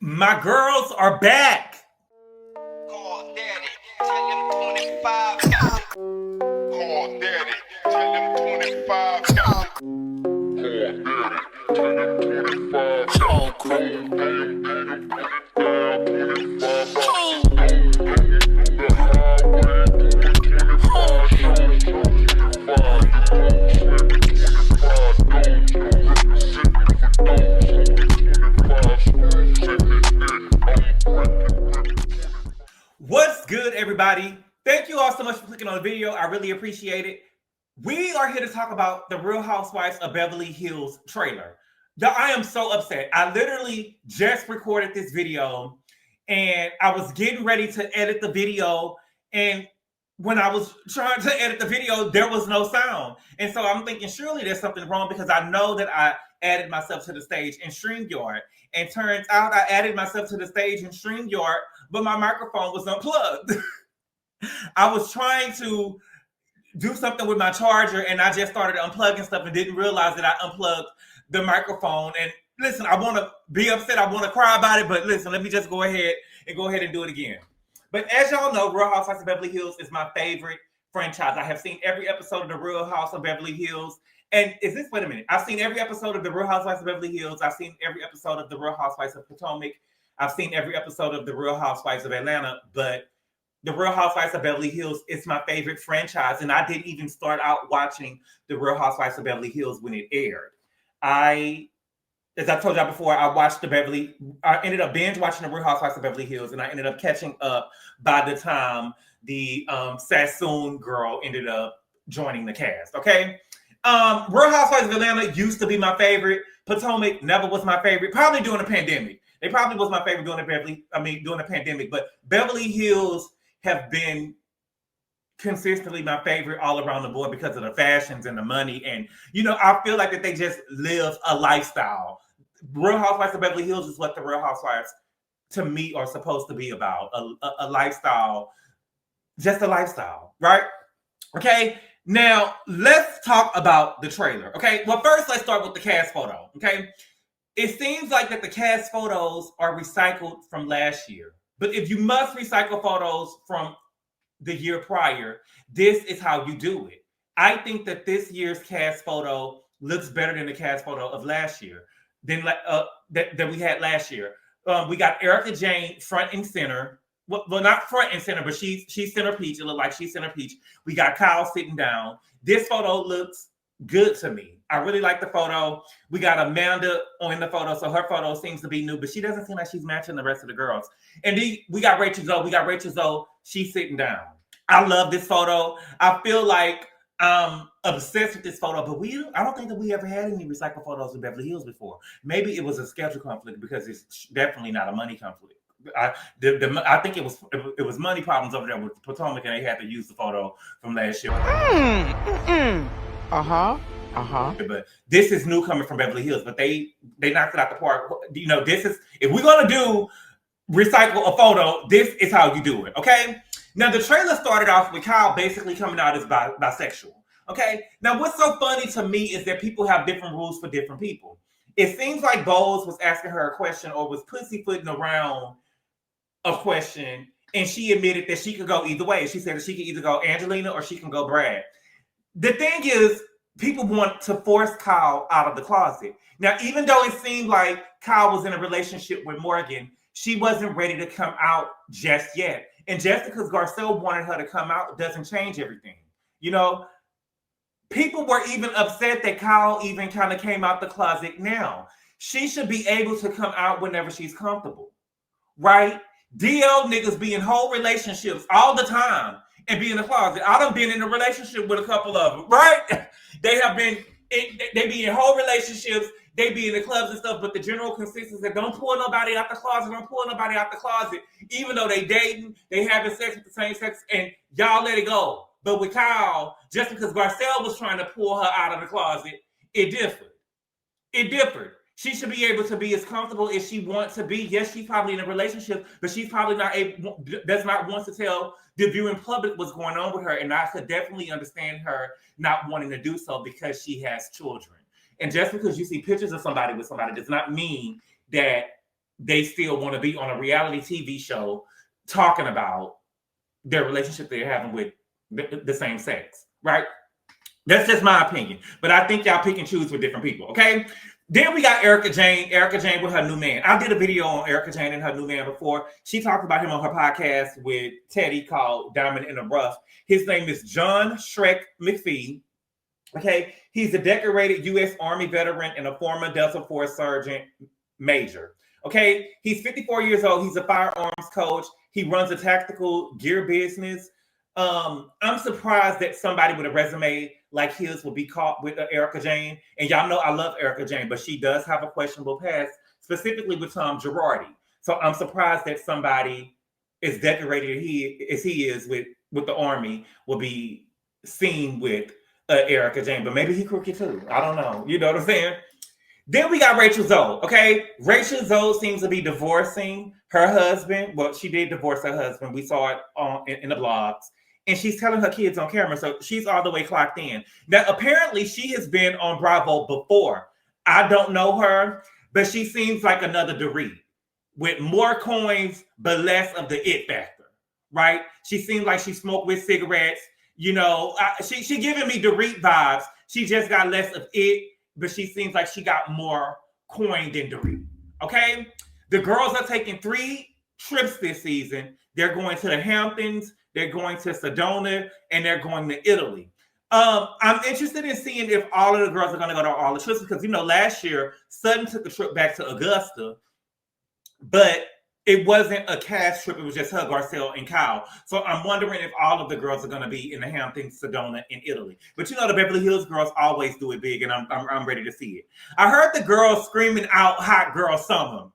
My girls are back. Call daddy, tell him 25 got it. Call daddy, tell him 25 got it. Call daddy, tell him 25 What's good, everybody? Thank you all so much for clicking on the video. I really appreciate it. We are here to talk about the Real Housewives of Beverly Hills trailer. I am so upset. I literally just recorded this video and I was getting ready to edit the video. And when I was trying to edit the video, there was no sound. And so I'm thinking, surely there's something wrong because I know that I added myself to the stage in StreamYard. And turns out I added myself to the stage in StreamYard, but my microphone was unplugged. I was trying to do something with my charger and I just started unplugging stuff and didn't realize that I unplugged the microphone. And listen, I want to be upset. I want to cry about it, but listen, let me just go ahead and do it again. But as y'all know, Real Housewives of Beverly Hills is my favorite franchise. I have seen every episode of the Real House of Beverly Hills. And wait a minute, I've seen every episode of the Real Housewives of Beverly Hills. I've seen every episode of the Real Housewives of Potomac. I've seen every episode of the Real Housewives of Atlanta, but the Real Housewives of Beverly Hills is my favorite franchise. And I didn't even start out watching the Real Housewives of Beverly Hills when it aired. As I told y'all before, I ended up binge watching the Real Housewives of Beverly Hills, and I ended up catching up by the time the Sassoon girl ended up joining the cast, okay? Real Housewives of Atlanta used to be my favorite. Potomac never was my favorite, probably during the pandemic. They probably was my favorite during the pandemic, but Beverly Hills have been consistently my favorite all around the board because of the fashions and the money. And, I feel like that they just live a lifestyle. Real Housewives of Beverly Hills is what the Real Housewives, to me, are supposed to be about. A lifestyle, just a lifestyle, right? Okay, now let's talk about the trailer, okay? Well, first, let's start with the cast photo, okay? It seems like that the cast photos are recycled from last year. But if you must recycle photos from the year prior, this is how you do it. I think that this year's cast photo looks better than the cast photo of last year, that we had last year. We got Erica Jane front and center. Well, not front and center, but she's center peach. It looked like she's center peach. We got Kyle sitting down. This photo looks good to me. I really like the photo. We got Amanda on the photo, so her photo seems to be new, but she doesn't seem like she's matching the rest of the girls. And we got Rachel Zoe. She's sitting down. I love this photo. I feel like I'm obsessed with this photo, but I don't think that we ever had any recycled photos of Beverly Hills before. Maybe it was a schedule conflict because it's definitely not a money conflict. I think it was money problems over there with Potomac, and they had to use the photo from last year. But this is new coming from Beverly Hills, but they knocked it out the park. This is, if we're gonna do recycle a photo, this is how you do it, okay? Now the trailer started off with Kyle basically coming out as bisexual, okay? Now what's so funny to me is that people have different rules for different people. It seems like Bowles was asking her a question or was pussyfooting around a question, and she admitted that she could go either way. She said that she could either go Angelina or she can go Brad. The thing is, people want to force Kyle out of the closet. Now, even though it seemed like Kyle was in a relationship with Morgan, she wasn't ready to come out just yet. And just because Garcelle wanted her to come out doesn't change everything. People were even upset that Kyle even kind of came out the closet now. She should be able to come out whenever she's comfortable, right? DL niggas be in whole relationships all the time and be in the closet. I done been in a relationship with a couple of them, right? They be in whole relationships, they be in the clubs and stuff, but the general consensus is that don't pull nobody out the closet, even though they dating, they having sex with the same sex, and y'all let it go. But with Kyle, just because Garcelle was trying to pull her out of the closet, it differed. She should be able to be as comfortable as she wants to be. Yes, she's probably in a relationship, but she's probably does not want to tell the viewing public what's going on with her. And I could definitely understand her not wanting to do so because she has children. And just because you see pictures of somebody with somebody does not mean that they still want to be on a reality TV show talking about their relationship they're having with the same sex, right? That's just my opinion. But I think y'all pick and choose with different people, okay? Then we got Erica Jane. Erica Jane with her new man. I did a video on Erica Jane and her new man before. She talked about him on her podcast with Teddy called Diamond in the Rough. His name is John Shrek McPhee. Okay, he's a decorated U.S. Army veteran and a former Delta Force Sergeant Major. Okay, he's 54 years old. He's a firearms coach. He runs a tactical gear business. I'm surprised that somebody with a resume like his will be caught with Erica Jane. And y'all know I love Erica Jane, but she does have a questionable past, specifically with Tom Girardi. So I'm surprised that somebody as decorated as he is with the Army will be seen with Erica Jane. But maybe he crooked too. I don't know. You know what I'm saying? Then we got Rachel Zoe, okay? Rachel Zoe seems to be divorcing her husband. Well, she did divorce her husband. We saw it in the blogs. And she's telling her kids on camera, so she's all the way clocked in. Now, apparently, she has been on Bravo before. I don't know her, but she seems like another Dorit with more coins, but less of the it factor, right? She seems like she smoked with cigarettes. You know, she giving me Dorit vibes. She just got less of it, but she seems like she got more coin than Dorit, okay? The girls are taking 3 trips this season. They're going to the Hamptons, they're going to Sedona, and they're going to Italy. I'm interested in seeing if all of the girls are going to go to all the trips because, you know, last year, Sutton took a trip back to Augusta, but it wasn't a cast trip. It was just her, Garcelle, and Kyle. So I'm wondering if all of the girls are going to be in the Hamptons, Sedona, and Italy. But, you know, the Beverly Hills girls always do it big, and I'm ready to see it. I heard the girls screaming out Hot Girl Summer.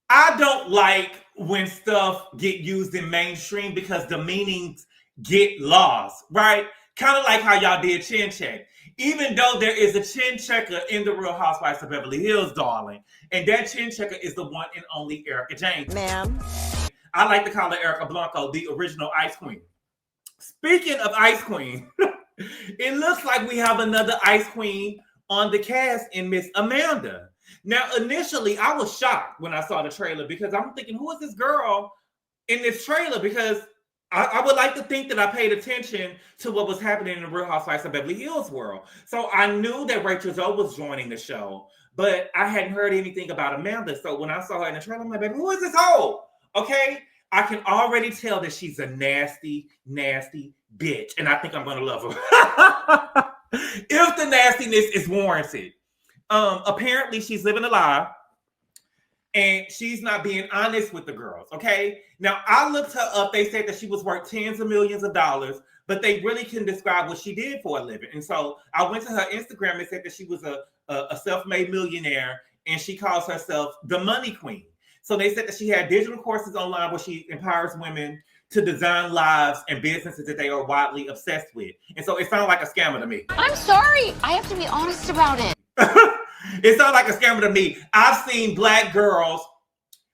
I don't like when stuff get used in mainstream because the meanings get lost, right? Kind of like how y'all did Chin Check. Even though there is a chin checker in the Real Housewives of Beverly Hills, darling, and that chin checker is the one and only Erica Jane. Ma'am. I like to call her Erica Blanco, the original Ice Queen. Speaking of Ice Queen, it looks like we have another Ice Queen on the cast in Miss Amanda. Now, initially, I was shocked when I saw the trailer because I'm thinking, who is this girl in this trailer? Because I would like to think that I paid attention to what was happening in the Real Housewives of Beverly Hills world. So I knew that Rachel Zoe was joining the show, but I hadn't heard anything about Amanda. So when I saw her in the trailer, I'm like, baby, who is this hoe? Okay, I can already tell that she's a nasty, nasty bitch, and I think I'm going to love her. If the nastiness is warranted. Apparently she's living a lie and she's not being honest with the girls, okay? Now, I looked her up. They said that she was worth tens of millions of dollars, but they really couldn't describe what she did for a living. And so I went to her Instagram and said that she was a self-made millionaire and she calls herself the Money Queen. So they said that she had digital courses online where she empowers women to design lives and businesses that they are widely obsessed with. And so it sounded like a scammer to me. I'm sorry. I have to be honest about it. It sounds like a scammer to me. I've seen Black girls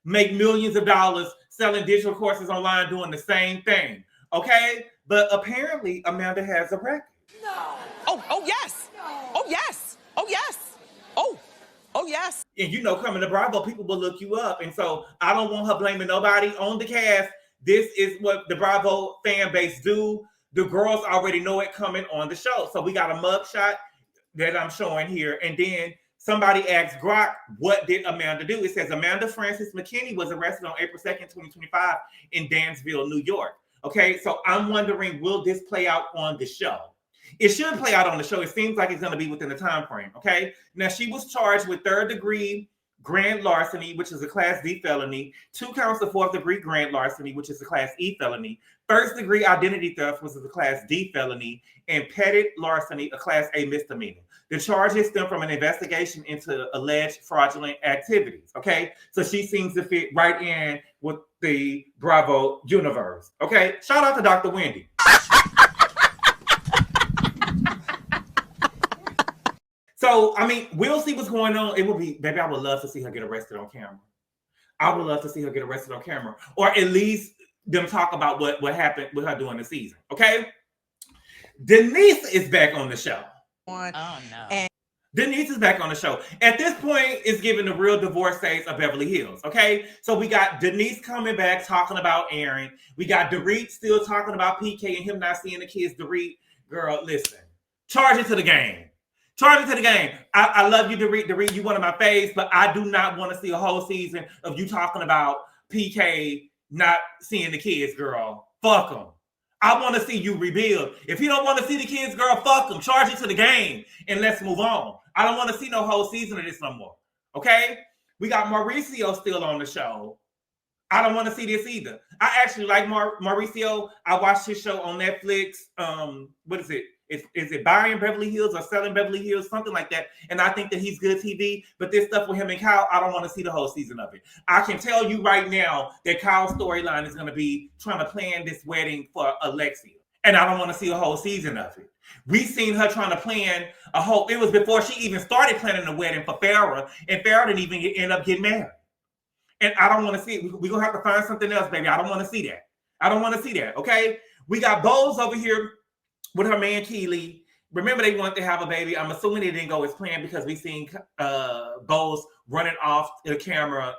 make millions of dollars selling digital courses online doing the same thing. Okay? But apparently Amanda has a record. No. Oh yes. No. Oh yes. Oh yes. Oh yes. And you know, coming to Bravo, people will look you up. And so I don't want her blaming nobody on the cast. This is what the Bravo fan base do. The girls already know it coming on the show. So we got a mugshot that I'm showing here. And then somebody asked Grok, what did Amanda do? It says Amanda Frances McKinney was arrested on April 2nd, 2025 in Dansville, New York. Okay, so I'm wondering, will this play out on the show? It should play out on the show. It seems like it's going to be within the time frame, okay? Now, she was charged with third-degree grand larceny, which is a Class D felony, 2 counts of fourth-degree grand larceny, which is a Class E felony, first-degree identity theft, which is a Class D felony, and petty larceny, a Class A misdemeanor. The charges stem from an investigation into alleged fraudulent activities, okay? So she seems to fit right in with the Bravo universe, okay? Shout out to Dr. Wendy. So, I mean, we'll see what's going on. It will be, baby, I would love to see her get arrested on camera. I would love to see her get arrested on camera. Or at least them talk about what happened with her during the season, okay? Denise is back on the show. Oh, no. And Denise is back on the show. At this point, it's giving the real divorcees of Beverly Hills, okay? So we got Denise coming back talking about Aaron. We got Dorit still talking about PK and him not seeing the kids. Dorit, girl, listen. Charge it to the game. Charge it to the game. I love you, Dorit. Dorit, you one of my faves, but I do not want to see a whole season of you talking about PK not seeing the kids, girl. Fuck them. I want to see you rebuild. If you don't want to see the kids, girl, fuck them. Charge it to the game and let's move on. I don't want to see no whole season of this no more. Okay? We got Mauricio still on the show. I don't want to see this either. I actually like Mauricio. I watched his show on Netflix. What is it? Is it Buying Beverly Hills or Selling Beverly Hills? Something like that. And I think that he's good TV. But this stuff with him and Kyle, I don't want to see the whole season of it. I can tell you right now that Kyle's storyline is going to be trying to plan this wedding for Alexia. And I don't want to see a whole season of it. We seen her trying to plan a whole, it was before she even started planning the wedding for Farrah. And Farrah didn't even end up getting married. And I don't want to see it. We're going to have to find something else, baby. I don't want to see that. I don't want to see that, okay? We got Bose over here with her man Keely. Remember, they wanted to have a baby. I'm assuming it didn't go as planned because we seen Bose running off the camera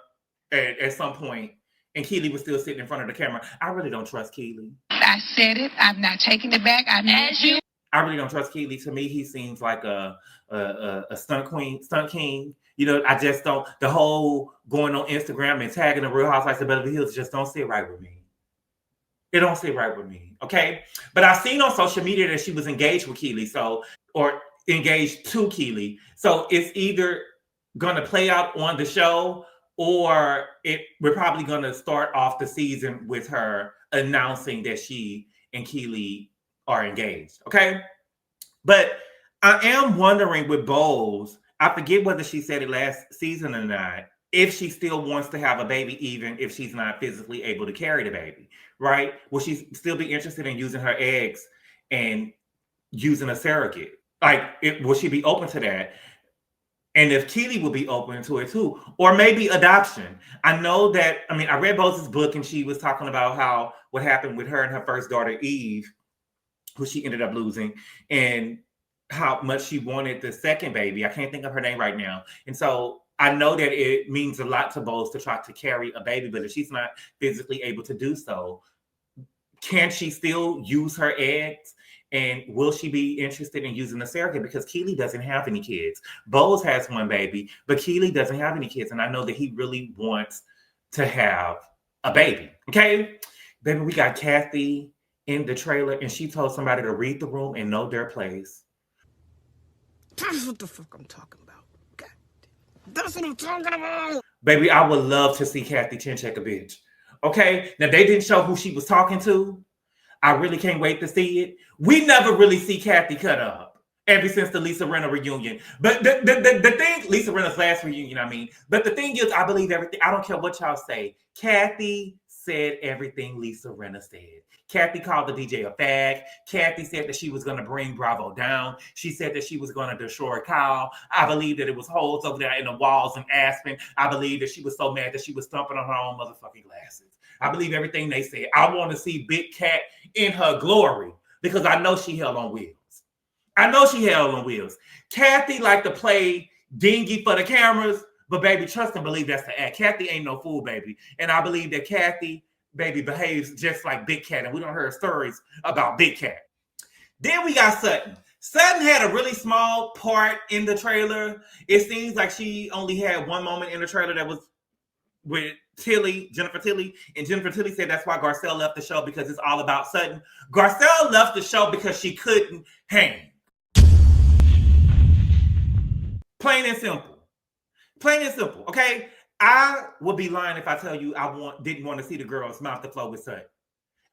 at some point, and Keely was still sitting in front of the camera. I really don't trust Keely. I said it. I'm not taking it back. I need you. I really don't trust Keely. To me, he seems like a stunt king. You know, I just don't. The whole going on Instagram and tagging the Real Housewives of Beverly Hills just don't sit right with me. It don't sit right with me, okay? But I've seen on social media that she was engaged with Keely, or engaged to Keely. So it's either going to play out on the show, or we're probably going to start off the season with her announcing that she and Keely are engaged, okay? But I am wondering with Bowles, I forget whether she said it last season or not, if she still wants to have a baby, even if she's not physically able to carry the baby, right? Will she still be interested in using her eggs and using a surrogate? Will she be open to that? And if Keely will be open to it too, or maybe adoption. I know that, I read Bose's book and she was talking about what happened with her and her first daughter, Eve, who she ended up losing, and how much she wanted the second baby. I can't think of her name right now. And so I know that it means a lot to Bose to try to carry a baby, but if she's not physically able to do so, can she still use her eggs? And will she be interested in using a surrogate? Because Keely doesn't have any kids. Bose has one baby, but Keely doesn't have any kids. And I know that he really wants to have a baby. Okay? Baby, we got Kathy in the trailer, and she told somebody to read the room and know their place. That's what the fuck I'm talking about. God, that's what I'm talking about. Baby, I would love to see Kathy chin check a bitch. Okay? Now, they didn't show who she was talking to. I really can't wait to see it. We never really see Kathy cut up ever since the Lisa Rinna reunion. But the thing, Lisa Rinna's last reunion, but the thing is, I believe everything. I don't care what y'all say. Kathy said everything Lisa Rinna said. Kathy called the DJ a fag. Kathy said that she was going to bring Bravo down. She said that she was going to destroy Kyle. I believe that it was holes over there in the walls in Aspen. I believe that she was so mad that she was stomping on her own motherfucking glasses. I believe everything they said. I want to see Big Cat in her glory because I know she held on wheels. I know she held on wheels. Kathy liked to play dingy for the cameras, but baby, trust and believe that's the act. Kathy ain't no fool, baby. And I believe that Kathy, baby, behaves just like Big Cat. And we don't hear stories about Big Cat. Then we got Sutton. Sutton had a really small part in the trailer. It seems like she only had one moment in the trailer that was with Jennifer Tilly. And Jennifer Tilly said that's why Garcelle left the show, because it's all about Sutton. Garcelle left the show because she couldn't hang. Plain and simple. Plain and simple, okay? I would be lying if I tell you didn't want to see the girls mouth the floor with Sutton.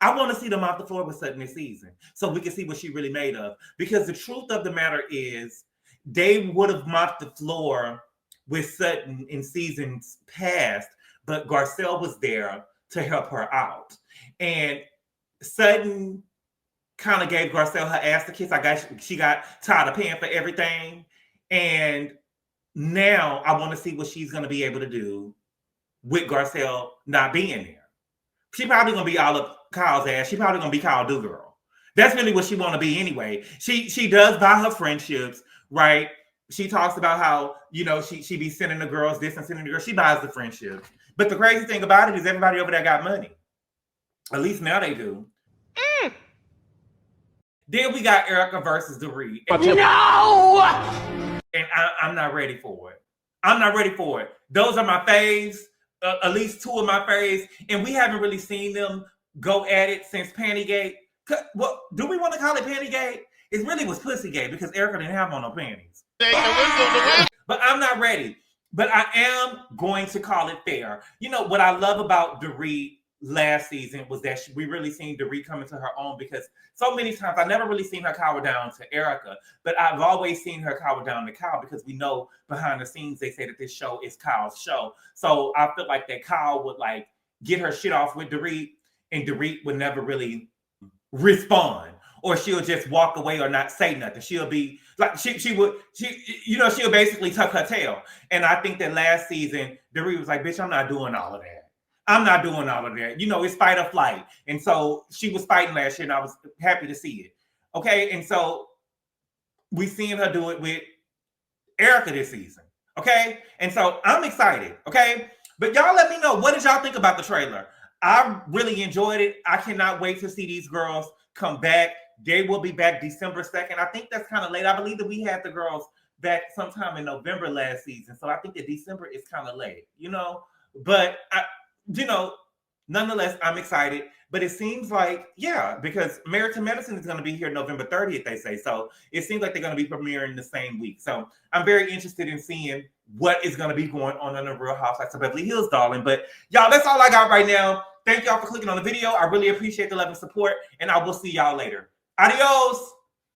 I want to see them mouth the floor with Sutton this season so we can see what she really made of. Because the truth of the matter is they would have mopped the floor with Sutton in seasons past, but Garcelle was there to help her out. And Sutton kind of gave Garcelle her ass to kiss. She got tired of paying for everything. And now I want to see what she's going to be able to do with Garcelle not being there. She probably going to be all up Kyle's ass. She probably going to be Kyle Do-Girl. That's really what she want to be anyway. She does buy her friendships, right? She talks about how, you know, she be sending the girls this and sending the girls. She buys the friendship. But the crazy thing about it is everybody over there got money. At least now they do. Then we got Erica versus Dorit. No! And I'm not ready for it. I'm not ready for it. Those are my faves. At least two of my faves. And we haven't really seen them go at it since Pantygate. Well, do we want to call it Pantygate? It really was Pussygate because Erica didn't have on no panties. But I'm not ready. But I am going to call it fair. You know, what I love about Dorit last season was that we really seen Dorit come into her own, because so many times I never really seen her cower down to Erica, but I've always seen her cower down to Kyle, because we know behind the scenes they say that this show is Kyle's show. So I feel like that Kyle would like get her shit off with Dorit, and Dorit would never really respond, or she'll just walk away or not say nothing. She'll be like she'll basically tuck her tail. And I think that last season Dorit was like, bitch, I'm not doing all of that. I'm not doing all of that. You know, it's fight or flight. And so she was fighting last year, and I was happy to see it. Okay. And so we seen her do it with Erica this season. Okay. And so I'm excited. Okay. But y'all let me know, what did y'all think about the trailer? I really enjoyed it. I cannot wait to see these girls come back. They will be back December 2nd. I think that's kind of late. I believe that we had the girls back sometime in November last season. So I think that December is kind of late, you know, but nonetheless, I'm excited. But it seems like, yeah, because Married to Medicine is going to be here November 30th, they say. So it seems like they're going to be premiering the same week. So I'm very interested in seeing what is going to be going on in the Real Housewives of Beverly Hills, darling. But y'all, that's all I got right now. Thank y'all for clicking on the video. I really appreciate the love and support, and I will see y'all later. Adios.